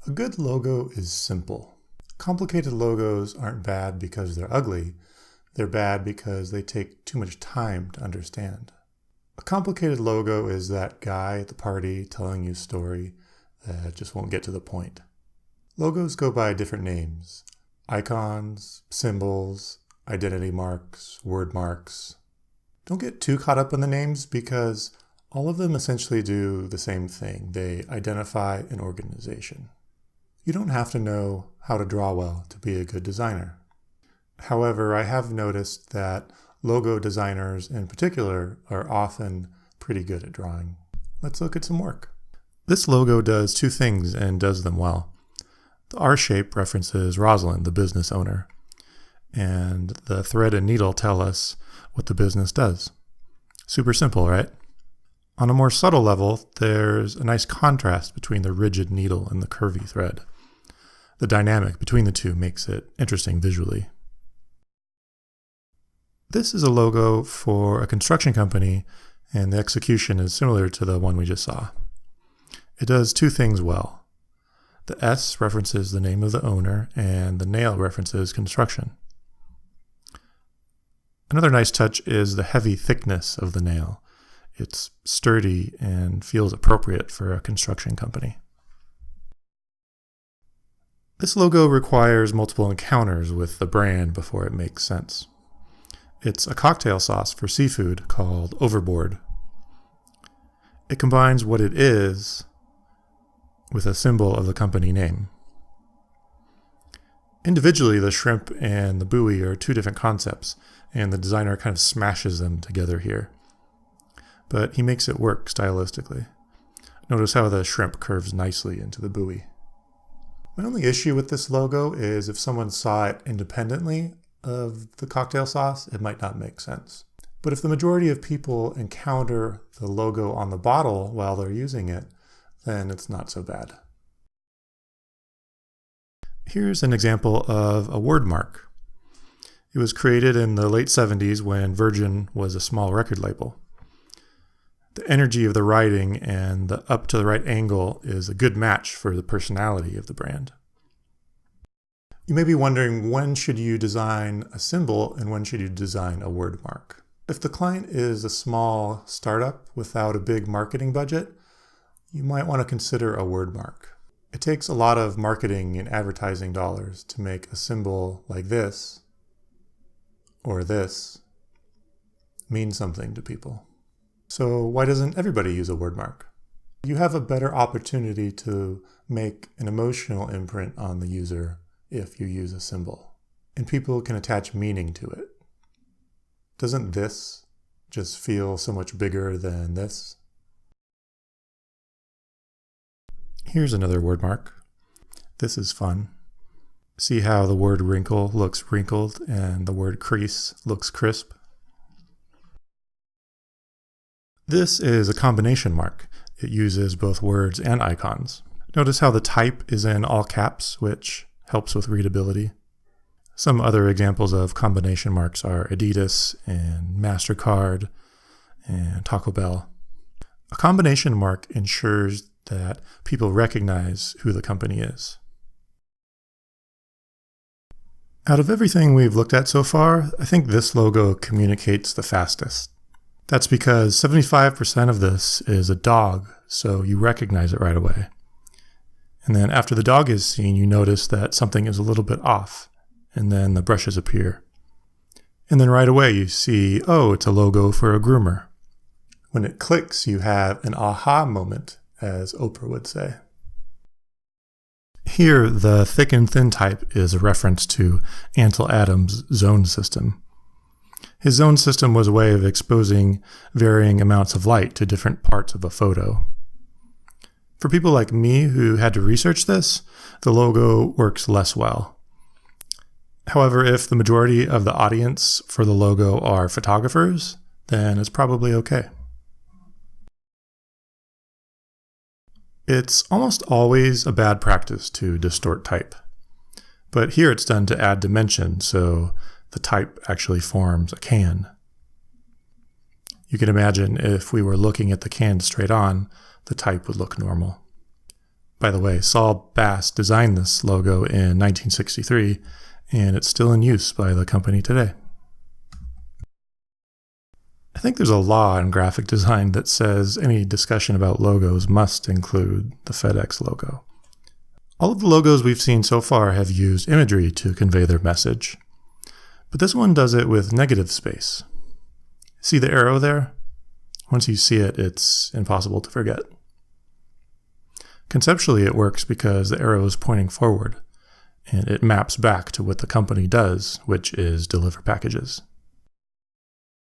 A good logo is simple. Complicated logos aren't bad because they're ugly. They're bad because they take too much time to understand. A complicated logo is that guy at the party telling you a story that just won't get to the point. Logos go by different names: icons, symbols, identity marks, word marks. Don't get too caught up in the names because all of them essentially do the same thing. They identify an organization. You don't have to know how to draw well to be a good designer. However, I have noticed that logo designers in particular are often pretty good at drawing. Let's look at some work. This logo does two things and does them well. The R shape references Rosalind, the business owner, and the thread and needle tell us what the business does. Super simple, right? On a more subtle level, there's a nice contrast between the rigid needle and the curvy thread. The dynamic between the two makes it interesting visually. This is a logo for a construction company, and the execution is similar to the one we just saw. It does two things well. The S references the name of the owner, and the nail references construction. Another nice touch is the heavy thickness of the nail. It's sturdy and feels appropriate for a construction company. This logo requires multiple encounters with the brand before it makes sense. It's a cocktail sauce for seafood called Overboard. It combines what it is with a symbol of the company name. Individually, the shrimp and the buoy are two different concepts, and the designer kind of smashes them together here. But he makes it work stylistically. Notice how the shrimp curves nicely into the buoy. My only issue with this logo is if someone saw it independently of the cocktail sauce, it might not make sense. But if the majority of people encounter the logo on the bottle while they're using it, then it's not so bad. Here's an example of a word mark. It was created in the late 70s when Virgin was a small record label. The energy of the writing and the up to the right angle is a good match for the personality of the brand. You may be wondering, when should you design a symbol and when should you design a word mark? If the client is a small startup without a big marketing budget, you might want to consider a word mark. It takes a lot of marketing and advertising dollars to make a symbol like this or this mean something to people. So why doesn't everybody use a word mark? You have a better opportunity to make an emotional imprint on the user if you use a symbol, and people can attach meaning to it. Doesn't this just feel so much bigger than this? Here's another word mark. This is fun. See how the word wrinkle looks wrinkled and the word crease looks crisp? This is a combination mark. It uses both words and icons. Notice how the type is in all caps, which helps with readability. Some other examples of combination marks are Adidas and MasterCard and Taco Bell. A combination mark ensures that people recognize who the company is. Out of everything we've looked at so far, I think this logo communicates the fastest. That's because 75% of this is a dog, so you recognize it right away. And then after the dog is seen, you notice that something is a little bit off, and then the brushes appear. And then right away you see, oh, it's a logo for a groomer. When it clicks, you have an aha moment, as Oprah would say. Here, the thick and thin type is a reference to Ansel Adams' zone system. His zone system was a way of exposing varying amounts of light to different parts of a photo. For people like me who had to research this, the logo works less well. However, if the majority of the audience for the logo are photographers, then it's probably okay. It's almost always a bad practice to distort type, but here it's done to add dimension, so the type actually forms a can. You can imagine if we were looking at the can straight on, the type would look normal. By the way, Saul Bass designed this logo in 1963, and it's still in use by the company today. I think there's a law in graphic design that says any discussion about logos must include the FedEx logo. All of the logos we've seen so far have used imagery to convey their message, but this one does it with negative space. See the arrow there? Once you see it, it's impossible to forget. Conceptually, it works because the arrow is pointing forward, and it maps back to what the company does, which is deliver packages.